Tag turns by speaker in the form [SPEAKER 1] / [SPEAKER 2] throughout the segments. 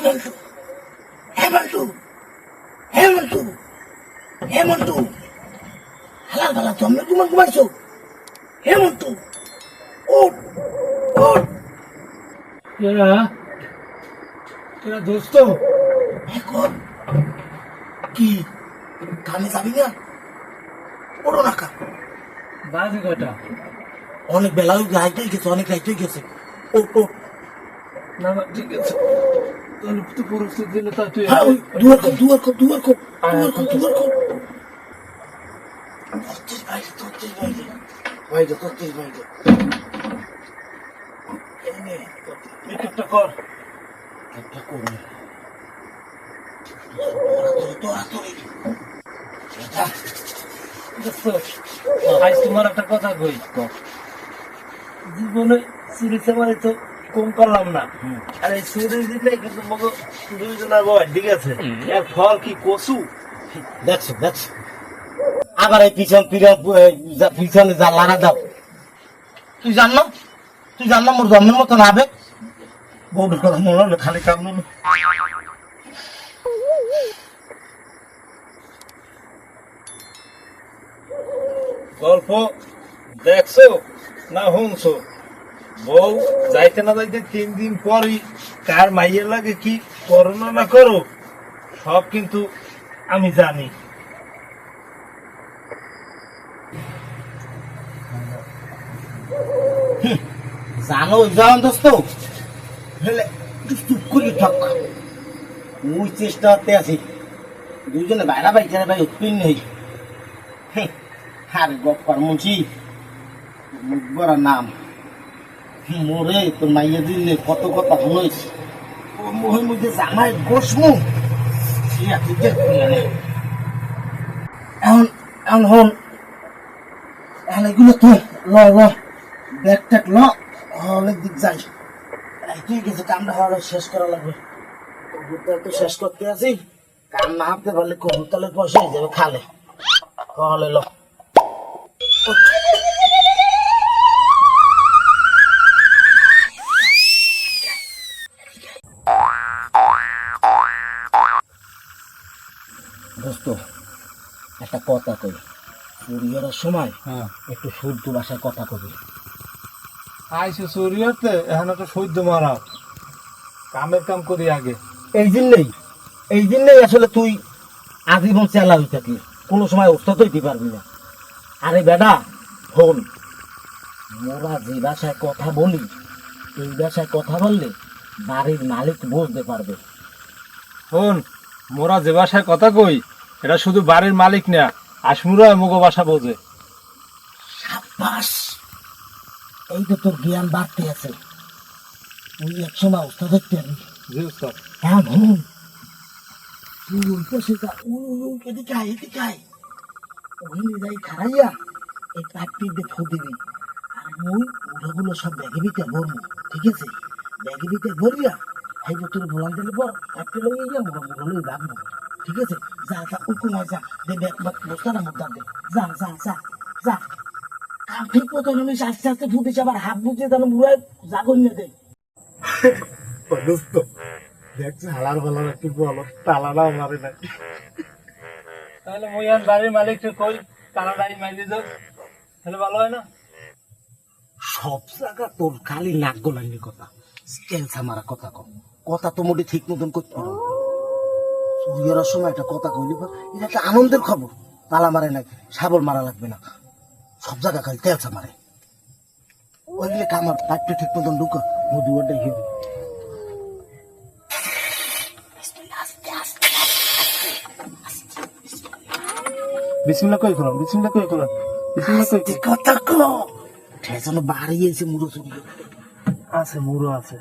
[SPEAKER 1] মন্টু, হে মন্টু, হে মন্টু, হে মন্টু, হালাল ভালা জন্মে তোমার ঘুমাইছো? হে মন্টু, ওঠ, ওঠ।
[SPEAKER 2] দোস্ত
[SPEAKER 1] এখন কি কামে যাবি না? ওঠো না কা,
[SPEAKER 2] বাজে কটা?
[SPEAKER 1] অনেক বেলা লাইট হয়ে গেছে, অনেক লাইট হয়ে গেছে। ওঠ, ওঠ।
[SPEAKER 2] না না, ঠিক আছে, তাহলে তো পরিস্থিতি দিলে তা তুই
[SPEAKER 1] হ্যাঁ, ওই দুয়ার কর, দুয়ার কর, দুয়ার কর, দুয়ার কর, দুয়ার কর। তোর বাইরে, তোর বাইরে, বাইরে, তোর বাইরে। এই নে,
[SPEAKER 2] একটা কর।
[SPEAKER 1] একটা করে তোরাতরি এটা
[SPEAKER 2] দোস্ত, আজ তোমার একটা কথা কই। জীবনে চুরি চামারি তো কম করলাম না, আর এই চুরি দিলে কিন্তু মগো দুইজনের বয় ঠিক আছে, এর ফল কি কচু।
[SPEAKER 1] দেখছো দেখছো, আবার এই পিছনে যা লাড়া দাও। তুই জানলাম, তুই জানলাম মোর জন্মের মতো না হবে। বউটার কথা মনে হলো খালি কামড়।
[SPEAKER 2] গল্প দেখছো না শুনছো? বউ যাইতে না যাইতে 3 দিন পরই কার মাইয়ের লাগে কি করো না করো সব কিন্তু আমি জানি।
[SPEAKER 1] জানো যাও দোস্ত, হেলে চুপ করে থাক। ওই চেষ্টা করতে আছি দুইজনে বাইরা বাইরে ভাই উৎপিন নেই। আর গপ্পার মুন্সি মুখ বড় নাম মোরে তোর মাইয়া দিলে কত কথা শুনেছি। ও মোহের মধ্যে জামাই বসমু এখন এখন হন, এখন এগুলো তো ল ল ব্যাগ ট্যাগ ল, অনেক দিক যাই। ঠিক আছে, কামটা হওয়ার শেষ করা লাগবে। কবুতর তো শেষ করতে আছি, কাম না হাঁটতে পারলে কবুতরের পয়সা হয়ে যাবে খালে। হলে ল দোস্ত, একটা কথা কই। চুরিয়ার সময় একটু শুদ্ধ ভাষায় কথা কবি।
[SPEAKER 2] আইসে চুরিয়াতে এখন একটা সহ্য মারাও, কামের কাম করি আগে।
[SPEAKER 1] এই জন্যই আসলে তুই আজীবন চেলা হয়ে থাকলি, কোনো সময় ওস্তাদ হইতে পারবি না। আরে বেটা শোন, মোরা যে ভাষায় কথা বলি এই ভাষায় কথা বললে বাড়ির মালিক বুঝতে পারবে।
[SPEAKER 2] শোন, মোরা যে ভাষায় কথা কই এটা শুধু বাড়ির মালিক না, আসমুরা মুগো ভাষা বোঝে।
[SPEAKER 1] সাব্বাস, এই তো তোর জ্ঞান বাড়তে আছে। তুই একসময় ওস্তাদ হইতে পারবি।
[SPEAKER 2] জি উস্তাদ।
[SPEAKER 1] হ্যাঁ ভুল, তুই উল্টো সেটা এদিকে আয়, এদিকে আয়। ওখানে যাই খারাইয়া এই পাইপটি দিয়ে ফু দিবি। আর ওই উড়াগুলো সব ব্যাগে ভিতরে ভরবো, ঠিক আছে? ব্যাগে ভিতরে ভরিয়া এই তোর ভোলান দিলে পর পাইপটি লইয়ে গিয়ে মুড়ো রাখবো, ঠিক আছে? যা যা উকুম হয়, যা দে ব্যাগ বস্তার মধ্যে দে, যা যা যা যা। কাম ঠিক মতো নিস, আস্তে আস্তে ফুটিস, আবার হাত বুঝিয়ে তাহলে মুড়ায় জাগর নিয়ে দে।
[SPEAKER 2] দোস্ত দেখছি হালার ভালার একটু বলো, তালাটা মারে না। তাহলে মুই বাড়ির মালিককে কই তালাটাই মারি দাও, তাহলে ভালো হয় না?
[SPEAKER 1] সব জায়গা তোর খালি নাক গোলাঙ্গি কথা, স্টেলসা মারা কথা কম। কথা তো মোটে ঠিক মতন করতে পারো। চুরিয়ার সময় একটা কথা কইলি, এটা একটা আনন্দের খবর। তালা মারে নাই, শাবল মারা লাগবে না, সব জায়গা খালি তেলসা মারে। ওইগুলো কামার পাইপটা ঠিক মতন ঢুকা দুয়ারটাই হেবি।
[SPEAKER 2] বিসমিল্লাহ কই করো, বিসমিল্লাহ কই করো, বিসমিল্লাহ কই করো।
[SPEAKER 1] কথা কো ঠেসানো বাড়িয়েছে মুড়ো চুরি
[SPEAKER 2] আছে, মুড়ো আছে।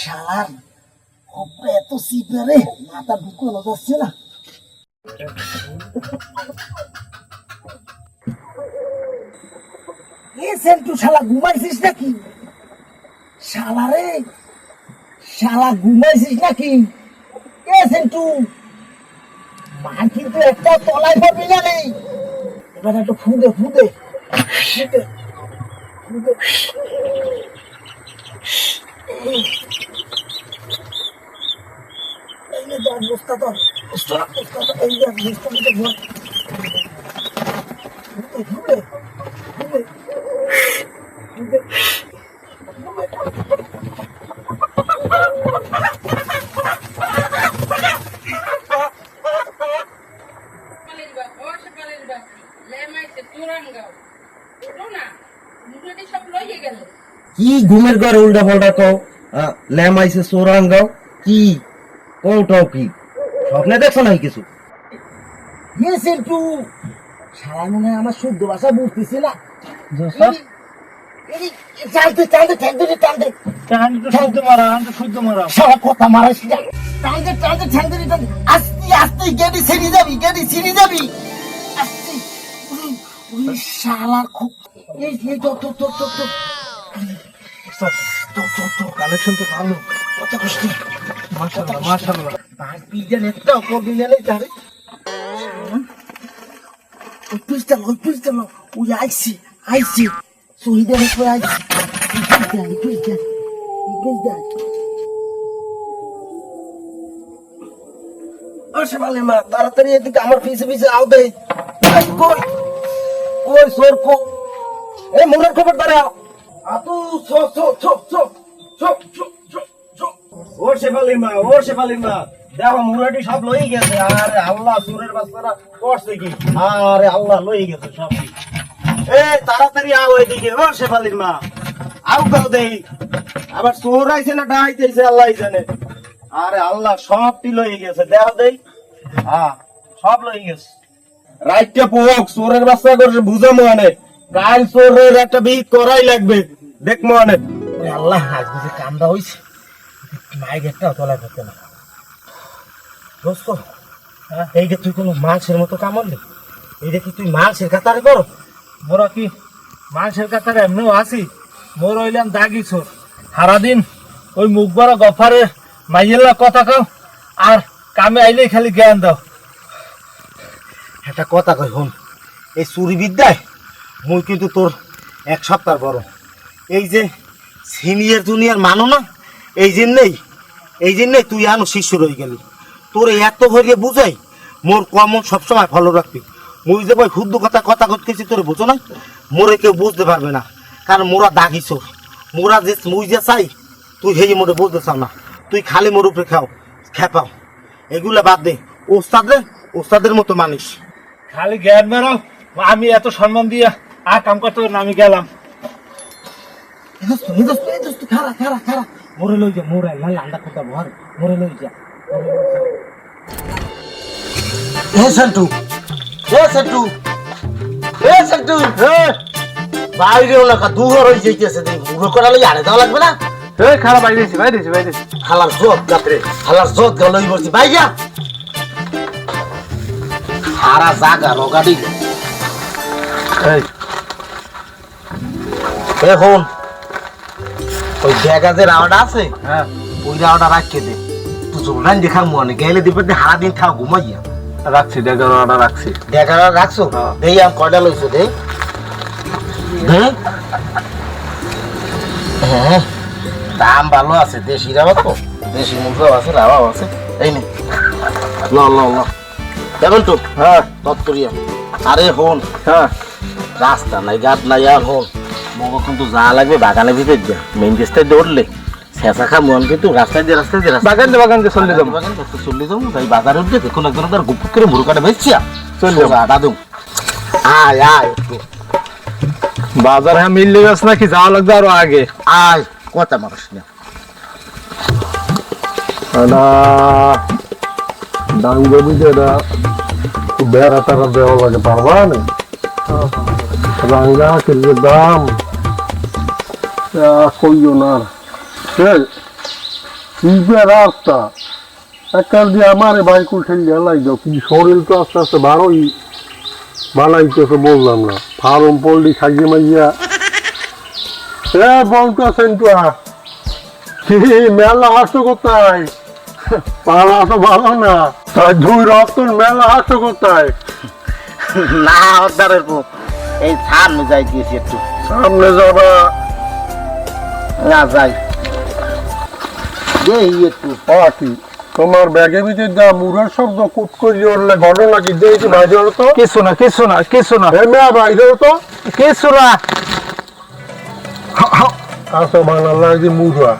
[SPEAKER 1] শালার ওপরে এত সিপারে মাথা ঢুকানো যাচ্ছে না। এ সেন্টু শালা ঘুমাইছিস নাকি? শালা রে, শালা ঘুমাইছিস নাকি? এ সেন্টু, মার কিন্তু একটা তলায় পড়বি না রে। এবার একটু ফুদে ফুদে ফুদে এই নে দেখ বস্তা তো বস্তা বস্তা এই দেখ বস্তা মধ্যে ভর ঘুরে ঘুরে ঘুরে
[SPEAKER 3] কি ঘুমের ঘরে উল্টা পাল্টা কও ল্যাম আইছে সোরাঙ্গাও কি কওটাও কি স্বপ্নে দেখছো নাই কিছু
[SPEAKER 1] ইয়েস একটু সারা মনে হয় আমার শুদ্ধ ভাষা বুঝতেছি না চালতে চালতে ঠেকতে টানতে
[SPEAKER 2] শুদ্ধ মারা
[SPEAKER 1] সারা কথা মারাস না টানতে টানতে ঠেকতে টানতে আস্তে আস্তে গেড়ি ছিঁড়ে যাবি আস্তে ওই শালা খুব এই তো
[SPEAKER 2] কালেকশন তো ভালো
[SPEAKER 1] কত কষ্ট
[SPEAKER 2] মাশাআল্লাহ মাশাআল্লাহ
[SPEAKER 1] বাস বিজন একটা করবি নেলে তারে ওই পিস্টল ওই আইছি শহীদের উপর আইছি
[SPEAKER 3] আসে মালে মা তাড়াতাড়ি এদিকে আমার পিছে আও দে কই সোর কো এ মুরার খবর দাঁড়াও আতু ও শেফালির মা দেখো মুরাটি সব লই গেছে আরে আল্লাহ সুরের বাচ্চারা করছে কি আরে আল্লাহ লই গেছে সব এ তাড়াতাড়ি আও এদিকে ও শেফালির মা আও গাও দেই আবার চোর আইছে না ডাইতেছে আল্লাহই জানে আরে আল্লাহ সবটি লই গেছে দেখো দেই হ্যাঁ সব লই গেছে রাইটটা পোক চোরের বাচ্চা করে বুঝামো অনেক কাল চোরের একটা বিহিত করাই লাগবে দেখবো অনেক
[SPEAKER 1] আল্লাহ আজ বুঝে কামটা হইছে মায়ের একটা তোলা করতে না দোস্ত এইটা তুই কোনো মাংসের মতো কামড়লি এইটা কি তুই মাংসের কাতারে করো
[SPEAKER 2] মোরা কি মানুষের কাতারে এমনিও আসি মোর হইলাম দাগি ছোট সারাদিন ওই মুখ বড় গফারে মাইয়েলা কথা কাও আর কামে আইলেই খালি জ্ঞান দাও
[SPEAKER 3] একটা কথা কই হন এই চুরি বিদ্যায় মুই কিন্তু তোর এক সপ্তাহ বড় এই যে সিনিয়র জুনিয়র মানো না এই জন্যই তুই আনো শিষ্য রয়ে গেলি তোর এত ভরিয়ে বুঝাই মোর কম সবসময় ভালো রাখবি মুই যে ভাই শুদ্ধ কথা করতেছি তোর বুঝো না মোরে কেউ বুঝতে পারবে না কারণ মোরা দাগি চোর মোরা যে মুই যে চাই তুই হেয়ে মোরে বুঝতে চাও না তুই খালি মোর উপরে খেপাও এগুলা বাদ দে ওস্তাদের মতো মানুষ
[SPEAKER 2] খালি জ্ঞান মেরাও আমি এত সম্মান দিয়ে আর কাম করতে পারি না, আমি গেলাম
[SPEAKER 1] খারা মোরে লই যা মোরে লান্ডা কথা ভর মোরে লই যা
[SPEAKER 3] সন্টু বাইরেও লেখা দুঘর হয়ে যাইতেছে মুড়ো করালে আড়ে দেওয়া লাগবে না
[SPEAKER 2] খারাপ বাইরেছি
[SPEAKER 3] হালার জোত গাত্রে হালার জোত গেল বলছি ভাই যা হারা জাগা রোগাড়ি এখন ওই জায়গা যে রাওয়াটা আছে
[SPEAKER 2] হ্যাঁ
[SPEAKER 3] ওই রাওয়াটা রাখিয়ে দে তুই জোরান দেখা মনে গেলে দিবে হারা দিন খাও ঘুমাইয়া
[SPEAKER 2] রাখছি রাখছি
[SPEAKER 3] ডেকারা রাখছো দেই আম কয়টা লইছো দে হ্যাঁ দাম ভালো আছে দেশি রাবা তো দেশি মুরগাও আছে রাবাও আছে এই নে ল কেমন তো
[SPEAKER 2] হ্যাঁ
[SPEAKER 3] তত্তরিয়া আরে হন
[SPEAKER 2] হ্যাঁ
[SPEAKER 3] রাস্তা নাই গাত নাই আর হন মগো কিন্তু যা লাগবে বাগানে ভিতর যা মেইন রাস্তায় দৌড়লে শেষা খা মন কিন্তু রাস্তায় দিয়ে
[SPEAKER 2] বাগান দিয়ে চলে যাবো
[SPEAKER 3] চলে যাবো তাই বাজারে উঠবে দেখুন একজন তার গুপ করে মুরগাটা বেচছি
[SPEAKER 2] চলে যাবো
[SPEAKER 3] আটা দুম আয় একটু
[SPEAKER 2] বাজার হ্যাঁ মিললে গেছে নাকি যাওয়া লাগবে আরো আগে
[SPEAKER 3] আয় কথা মানুষ না
[SPEAKER 4] ডাং জমিতে বেড়া তারা দেওয়া লাগে পারবা না রাঙ্গা কিলো দাম কইও না রাস্তা একটা দিয়ে আমার বাইক উঠে গেলাই যাও কি শরীর তো আস্তে আস্তে ভালোই বানাইতেছে বললাম না ফার্ম পল্লি খাইয়ে মাইয়া বলতো সেন্টুয়া মেলা হাসো কোথায় পালা তো ভালো না দুই রক্তন মেলা হাসো কোথায়
[SPEAKER 3] না হদ্দারের এই থান যাই দিয়েছি একটু
[SPEAKER 4] সামনে যাবা
[SPEAKER 3] না যাই এই একটু
[SPEAKER 4] কি তোমার ব্যাগে ভিতরে যা মুরার শব্দ কুট করি উঠলে ঘটনা কি দেখি বাইরে হলো তো
[SPEAKER 2] কিছু না কিছু না কিছু না
[SPEAKER 4] মেয়া বাইরে হলো তো
[SPEAKER 2] কিছু না
[SPEAKER 4] কাছে বানার লাগে মুরা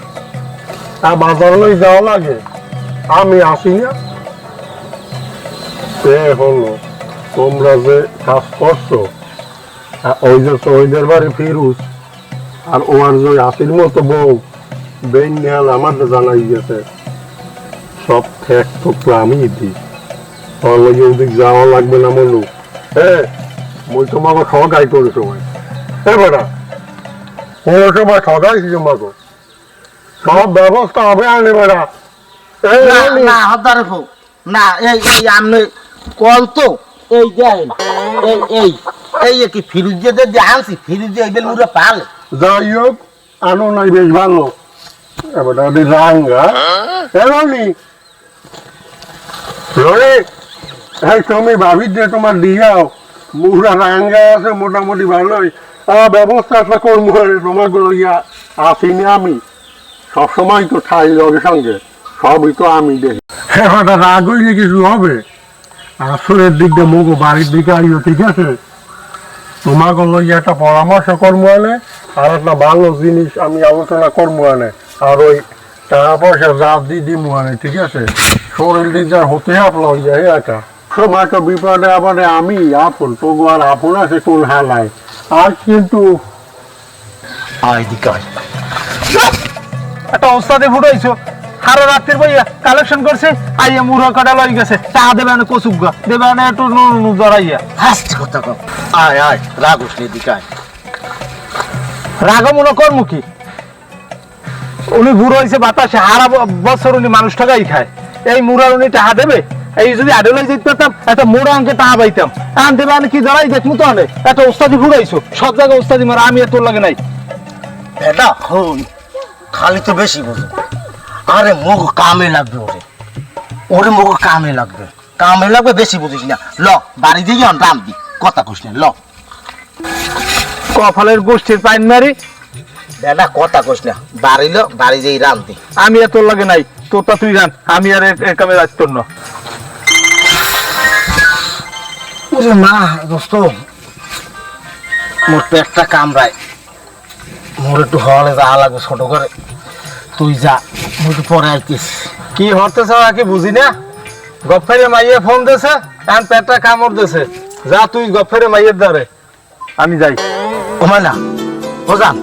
[SPEAKER 4] আর বাজার লই যাওয়া লাগে আমি আসি না এ হলো তোমরা যে কাজ করছো আর ওই যে শহীদের বাড়ি ফিরুস আর ওর যে আসির মতো বউ বেন নেয়াল আমার জানাই গেছে সব ঠেক তো আমি দিই তোর লগে ওদিক যাওয়া লাগবে না মনু হ্যাঁ মই তোমাকে ঠকাই করে সময় হ্যাঁ বেটা কোনো সময় ঠকাইছি তোমাকে সব ব্যবস্থা হবে আনে বেটা এই
[SPEAKER 3] না
[SPEAKER 4] আনি।
[SPEAKER 3] না হদার ফো না এই এই আমনে কল তো এই দেন এই এই এই কি ফিরুজে যে আনছি ফিরুজে এই বেলুরা পাল
[SPEAKER 4] যাই হোক আনো নাই বেশ ভালো এবার ওদের রাঙ্গা এমনি রয়ে এই তুমি ভাবি যে তোমার দিয়াও মুখরা রাঙ্গা আছে মোটামুটি ভালোই ব্যবস্থা একটা করবো তোমার গুলো ইয়া আসিনি আমি সবসময় তো ঠাই লগের সঙ্গে সবই তো আমি দেখি এবার রাগ হইলে কিছু হবে আসলের দিক দিয়ে মুখ বাড়ির দিকে আইও ঠিক আছে তোমাকে লইয়া একটা পরামর্শ করবো আনে আর একটা ভালো জিনিস আমি আলোচনা করবো আনে আর ওই টাকা পয়সা রাত দিয়ে দিবো আনে ঠিক আছে শরীর দিক যা হতে আপলো যায় একা সময় তো বিপদে আবারে আমি আপন তবু আর আপন আছে কোন হালায় আর কিন্তু
[SPEAKER 3] আই দিকাই
[SPEAKER 2] একটা ওস্তাদে ফুটাইছো সারা রাত্রির বইয়া কালেকশন করছে আইয়া মুড়া কাটা লই গেছে চা দেবে না কচুগা দেবে না একটু নুন জড়াইয়া
[SPEAKER 3] হাসতে কথা কম আয় আয় রাগ উঠলে দিকাই
[SPEAKER 2] রাগমূলক কর্ম কি উনি বুড়ো হয়েছে বাতাসে হারা বছর উনি মানুষ টাকাই খায় এই মুড়ার উনি টাকা দেবে এই যদি আডলাই যেতে পারতাম একটা মোড়া অঙ্কে টাকা পাইতাম টান দেবে আমি কি জড়াই দেখমু তো অনেক একটা ওস্তাদি ফুটাইছো সব জায়গায় ওস্তাদি মারা আমি এত লাগে নাই
[SPEAKER 3] এটা হন খালি তো বেশি বুঝো আরে মুখ কামে লাগবে ওরে ওরে মুখ কামে লাগবে বেশি বুঝিস না ল বাড়ি দিয়ে যান রাম দি কথা কইস না ল
[SPEAKER 2] কপালের গোষ্ঠীর পাইন মারি
[SPEAKER 3] বেটা কথা কইস না বাড়ি যেই রাম দি
[SPEAKER 2] আমি এত লাগে নাই তোরটা তুই জান আমি আর এর কামে যাচ্ছ না
[SPEAKER 3] ওরে মা দোস্ত মোর পেটটা কামড়ায় মোর একটু হলে যাওয়া লাগবে ছোট করে তুই যা মুই একটু পরে আইতিস
[SPEAKER 2] কি হতে চাওয়া কি বুঝি না গফেরে মাইয়ে ফোন দিছে কান পেটটা কামড় দিছে যা তুই গফেরে মাইয়ের দ্বারে আমি যাই
[SPEAKER 3] ওমাই না ওজান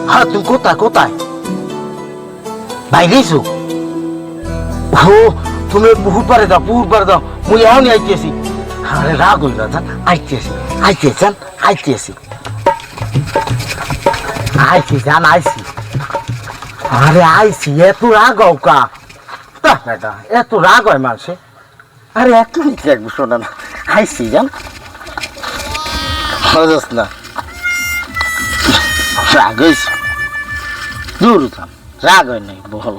[SPEAKER 3] হ্যাঁ তুই কোথায় বাইরেছো ও তুমি বহুত বারে দাও মুই এখনই আইতেছি আরে রাগ হইল না আইতেছি আরে আইছি এত রাগ হও কা বেটা এত রাগ হয় মানুষে আরে এক মিনিট লাগবে শোনা না আইছি জান বুঝছ না রাগ হয়েছে দূর থাম রাগ হয় নাই বল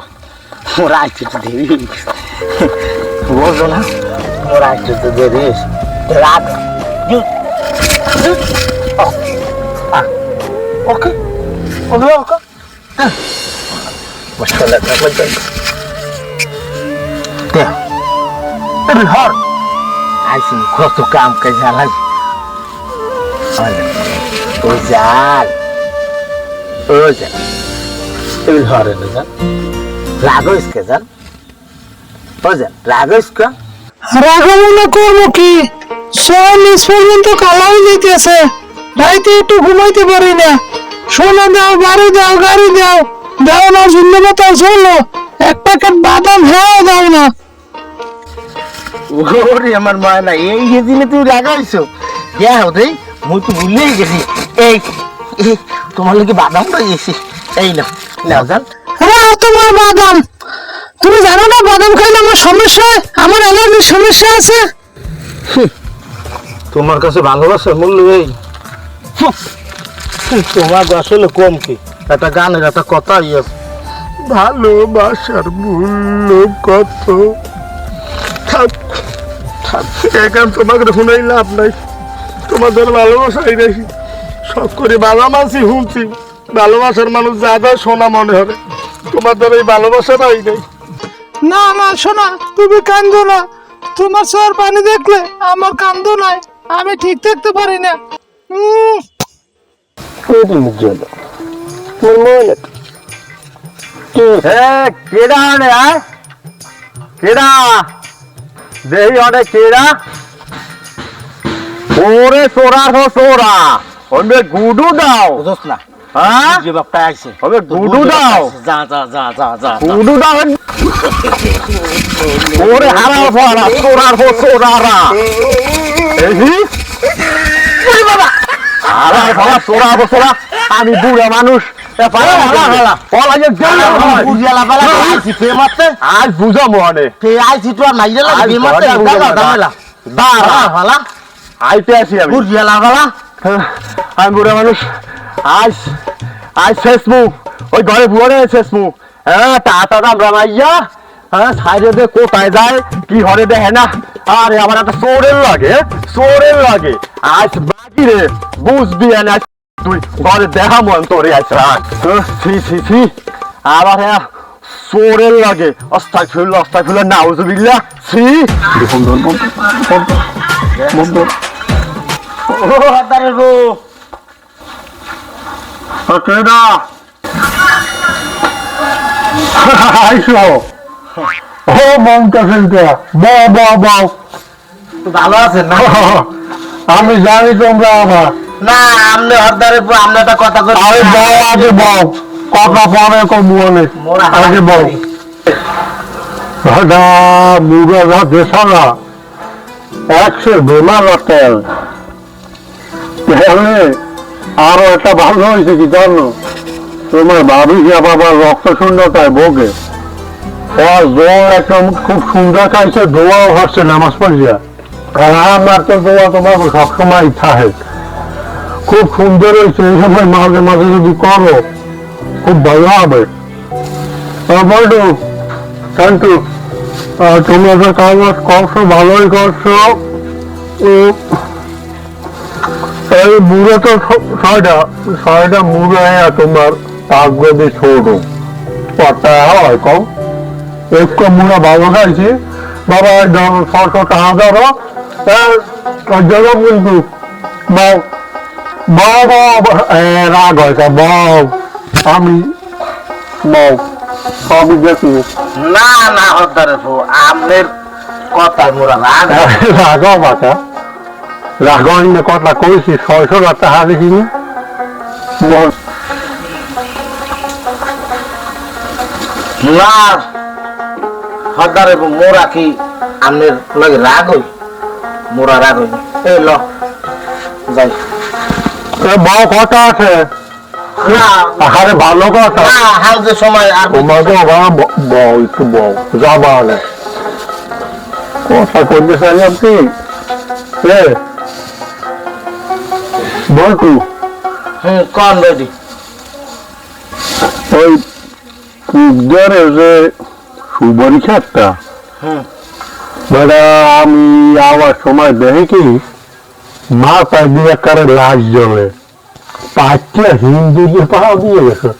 [SPEAKER 3] মোর আইতে তো দেরি হয়ে গেছে বলছো না মোর আইতে তো দেরি হয়েছে রাগ ওকে ওকে মশলা বলতে হর আইসি কত কাম কাজ লাগে ও যার এগুলো হরে না জান রাগো ইসকে জান ও জান রাগো ইসকা
[SPEAKER 5] রাগমনা করবো কি চল্লিশ পর্যন্ত কালাই যেতেছে রাইতে একটু ঘুমাইতে পারি না সোনা দাও বাড়ি দাও গাড়ি দাও দাও না শূন্য মতো চলো এক প্যাকেট বাদাম হ্যাঁ দাও না
[SPEAKER 3] ওরে আমার মা না এই দিনে তুই রাগাইছো দেও রে মুই তো ভুলেই গেছি এই তোমার লাগে বাদাম রয়েছে এই না নাও জান
[SPEAKER 5] হ্যাঁ তোমার বাদাম তুমি জানো না বাদাম খাইলে আমার সমস্যা হয় আমার অ্যালার্জির সমস্যা আছে
[SPEAKER 2] তোমার কাছে ভালোবাসার মূল্য এই তোমার আসলে কম কি একটা গানের একটা কথা আছে
[SPEAKER 4] ভালোবাসার মূল্য কত এখন তোমাকে শুনাই লাভ নাই তোমাদের ভালোবাসাই দেখি সব করে ভালোবাসি শুনছি, ভালোবাসার মানুষ যা দেয় সোনা মনে হবে, তোমার ধর এই ভালোবাসা পাই নাই।
[SPEAKER 5] না না শোনা, তুমি কান্দো না। তোমার চোর পানি দেখলে আমার কান্দো নাই, আমি ঠিক থাকতে পারি না।
[SPEAKER 3] কেডা আনে কেডা দেহি অনেক কেডা ওরে সোরা হো সোরা ওরে গুডু দাও বুঝছ না হ্যাঁ যে বাপটা আইছে ওরে গুডু দাও যা যা যা যা যা গুডু দাও ওরে হারা ফারা সোরা হো সোরারা এই ওরে বাবা হারা ফারা সোরা হো সোরা আমি বুড়া মানুষ আজ বুঝো মনে আইছি তো আইতে আসি আমি বুড়া মানুষ আজ আজ শেষমু ওই ঘরে বুড়ে শেষমু হ্যাঁ টাটা আমরা মাইয়া হ্যাঁ সাইডে কোথায় যায় কি হরে দেখে না আরে আমার একটা চোরের লাগে আজ বাকি রে বুঝবি না তুই ঘরে দেখা মন তোরে আসরা ছি আবার হ্যাঁ চোরের লাগে অস্তাগফিরুল্লাহ নাউজুবিল্লাহ ছি ও আদারে গো
[SPEAKER 4] কেডা আইসো ও মমতা সেনটা বাও
[SPEAKER 3] ভালো আছেন না
[SPEAKER 4] আমি জানি তোমরা আমার
[SPEAKER 3] না আমনে হরদারে আমনে একটা কথা কই
[SPEAKER 4] আরে বাও আগে বাও কথা পরে কমু অনেক আগে বাও দাদা মুগা দেশালা একশো বেমার তেল আরো একটা ভালো হয়েছে কি জানো তোমার ভাবি যে বাবার রক্ত শূন্যতায় ভোগে একদম খুব সুন্দর খাইছে, দোয়াও হচ্ছে নামাজ পড়িয়া। আর আমার তো দোয়া তোমার সবসময় থাকে, খুব সুন্দর হয়েছে। এই সময় মাঝে মাঝে যদি করো খুব ভালো হবে। বলতো শান্তু তুমি একটা কাজ করছো, ভালোই করছো। এই মুড়ে তো ছয়টা মুড়ে তোমার ভাগ্য দিয়ে ছোট কটা হয় কম একটু মুড়া ভালো খাইছি বাবা। 600 টাকা ধরো জবাব কিন্তু রাগ হয়েছে বউ আমি আমি দেখি
[SPEAKER 3] না না হতারে আপনার কথা মোরা রাগ
[SPEAKER 4] রাগাও বাচ্চা রাগ কথা কইছি 600 টাকা দেখি
[SPEAKER 3] না হতারে মোরা কি আপনার লাগে রাগ হই? মোরা রাগ হই এই ল যাই
[SPEAKER 4] বউ কথা আছে আরে ভালো কথা
[SPEAKER 3] হাউজে সময় আর
[SPEAKER 4] তোমাকে বউ একটু বউ যাবা না কথা করতে চাই আপনি বলটু
[SPEAKER 3] কন রেডি
[SPEAKER 4] ওই কুকদারের যে সুপরীক্ষাটা বেটা আমি আবার সময় দেখি কি মাথায় দিয়ে একটা লাশ জ্বলে পাঁচটা হিন্দু যে পাওয়া দিয়ে গেছে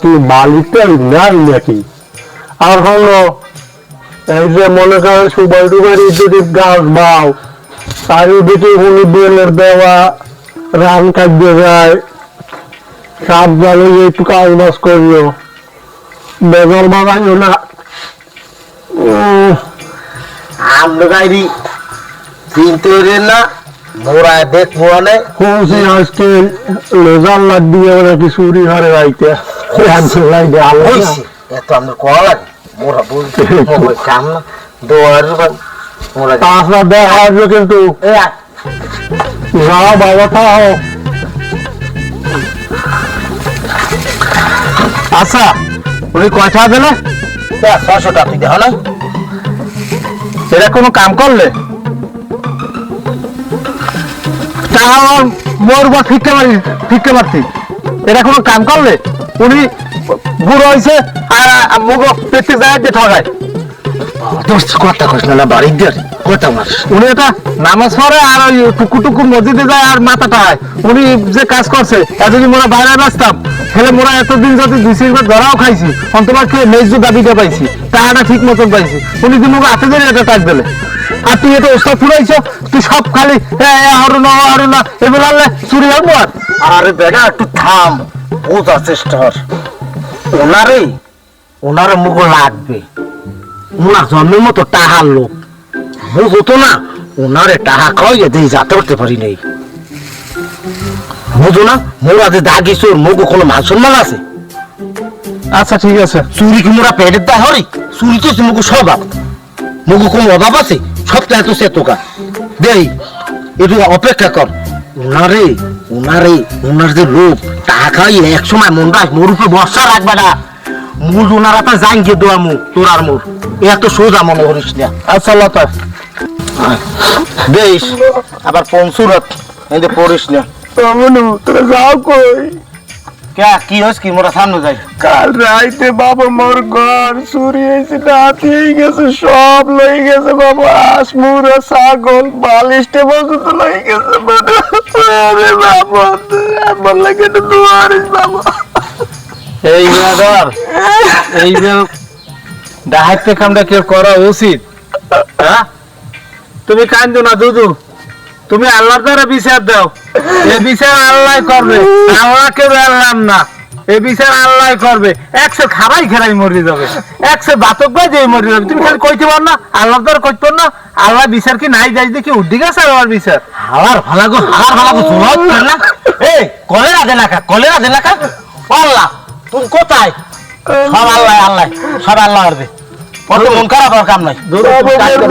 [SPEAKER 4] কি মালিকটা নাই নাকি। আর হলো এই যে মনে করেন সুপার টুপার যদি গাছ বাও চারিদিকে উনি বেলের দেওয়া রান কাটতে যায় সাবধানে একটু কাজ বাজ করিও বেজল বানাইও না।
[SPEAKER 3] আমরা গাড়ি চিনতে না মোরা দেখবো অনেক
[SPEAKER 4] কোনসি আজকে লেজার লাগ দিয়ে নাকি চুরি ঘরে রাইতে
[SPEAKER 3] এত আমরা করা লাগে মোরা বলতে কাম না দোয়ার মোরা
[SPEAKER 4] তাছাড়া দেখা আসবে কিন্তু যাও বাবা থাও।
[SPEAKER 3] আচ্ছা উনি কয়টা দিলে? 600 টাকা তুই দেখো না এটা কোনো কাম করলে মোর বা ফিরতে পারতি এটা কোনো কাম করলে উনি বুড়ো হয়েছে আর মুখ প্রত্যেক জায়গায় ঠগায় কথা কইস না বাড়ি দিয়ে কয়টা মাস
[SPEAKER 5] উনি এটা নামাজ পড়ে আর ওই টুকু টুকু মসজিদে যায় আর মাথাটা হয়। উনি যে কাজ করছে তা যদি মোরা বাইরে বাঁচতাম তাহলে মোরা এতদিন যদি 2-3 বার ধরাও খাইছি অন্তবার খেয়ে ন্যায্য দাবিটা পাইছি, টাকাটা ঠিক মতন পাইছি। উনি কিন্তু হাতে ধরে এটা টাক দিলে আর তুই এটা ওস্তাদ ফুরাইছো, তুই সব খালি হারুনা এবার আনলে চুরি হবো। আর
[SPEAKER 3] আরে বেটা একটু থাম, বোঝার চেষ্টা কর। ওনারে মুখ লাগবে, ওনার জন্মের মতো টাহার লোক বুঝতো না, ওনারে টাহা খাওয়াইয়ে দিয়ে যাতে করতে পারি নাই। বুঝো না মোরা যে দাগি চোর মুখ কোনো মান সম্মান আছে?
[SPEAKER 5] আচ্ছা ঠিক আছে,
[SPEAKER 3] চুরি কি মোরা পেটের দা হরি? চুরি তো মুখ স্বভাব, মুখ কোনো অভাব আছে? সপ্তাহে তো সে তোকা দেই, একটু অপেক্ষা কর। ওনার যে লোক টাকা খাইয়ে এক সময় মনটা মোর উপরে বর্ষা রাখবে না। মূল ওনারা তো জাঙ্গে দেওয়া মুখ তোর আর মোর এত সোজা মনে করিস না।
[SPEAKER 5] আচ্ছা লতা
[SPEAKER 3] দেশ আবার পঞ্চুরত এতে পড়িস না।
[SPEAKER 5] তোরা যাও কই?
[SPEAKER 3] কে কি হস কি মোরা সামনে যাই?
[SPEAKER 5] কাল রাইতে বাবা মোর ঘর চুরি হয়েছে, হাতিয়ে গেছে, সব লই গেছে বাবা, আসমুরা ছাগল বালিশটে পর্যন্ত লই গেছে। আরে বাবা আমার লাগে একটু দুয়ারিস বাবা।
[SPEAKER 2] এই ব্রাদার, এই যে ডাহাইতে কামটা কেউ করা উচিত? হ্যাঁ, তুমি কান্দো না দুদু, তুমি আল্লাহর দ্বারা বিচার দাও। এই বিচার আল্লাহ করবে, আমরা কেউ আল্লাহ না। এই বিচার আল্লাহ করবে। একশো খারাই খেরাই মরে যাবে, একশো বাতক ভাই যে মরে যাবে। তুমি খালি কইতে পার না আল্লাহর দ্বারা কইতে পার না? আল্লাহ বিচার কি নাই যাই দেখি উঠে গেছে আমার বিচার।
[SPEAKER 3] হালার ভালাগো জবাব কর না। এই কলেরা দেলাকা আল্লাহ তুমি কোথায়? সব আল্লাহ সব আল্লাহ করবে, কত মন খারাপ আর কাম নাই।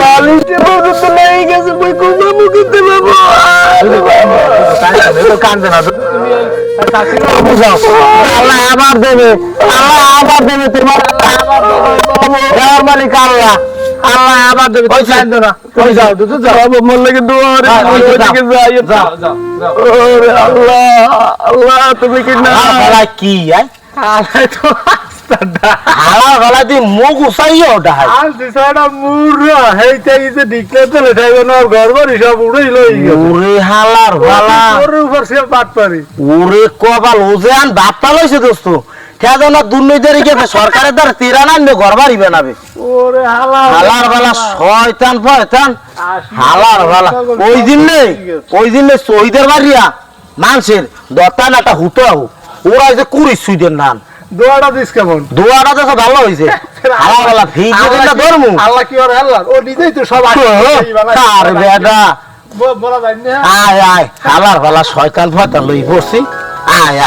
[SPEAKER 5] বালিশটে পর্যন্ত লই গেছে, বই কোথা মুখে দেবে
[SPEAKER 2] কান্দে না
[SPEAKER 3] আল্লাহ আবার দেবে, তোমার দেওয়ার মালিক আল্লাহ আবার দেবে।
[SPEAKER 2] ওই কান্দো না, তুমি যাও দুদু যাও।
[SPEAKER 5] মোর লাগে দুয়ারে ওইদিকে যাই।
[SPEAKER 2] যাও যাও যাও।
[SPEAKER 5] ওরে আল্লাহ তুমি কি না
[SPEAKER 3] হালা কি
[SPEAKER 2] আল্লাহ তো রাস্তাটা
[SPEAKER 3] হালা ভালা দিয়ে মুখ উসাইয়া ওটা হয়।
[SPEAKER 2] আর দিশাটা মুরা হেইতে ইতে ডিক্লে তো লেটাইবে না, ঘর বাড়ি সব উড়েই লই গেছে।
[SPEAKER 3] ওরে হালার ভালা,
[SPEAKER 2] ওর উপর সে পাট পারি।
[SPEAKER 3] ওরে কপাল ও যে আন বাপ্পা লইছে দোস্ত, খেয়াল না দুর্নীতি গেছে সরকারের দ্বারা তেরা নামবে ঘর বাড়ি বানাবে।
[SPEAKER 2] ওরে
[SPEAKER 3] হালার ভালা শয়তান ফয়তান হালার ভালা। ওই দিন নেই শহীদের বাড়িয়া মানুষের দত্তান একটা হুতো ওরা যে কুড়ি সুইদের নাম
[SPEAKER 2] দোয়াটা দিস কেমন?
[SPEAKER 3] দোয়াটা তো ভালো হয়েছে। হালার ভালা ভিজে ধর্ম
[SPEAKER 2] আল্লাহ কি আর আল্লাহ, ও নিজেই তো সব
[SPEAKER 3] আর বেটা
[SPEAKER 2] বলা যায় না।
[SPEAKER 3] আয় হালার ভালা শয়তান ফয়তান লই পড়ছি। আয়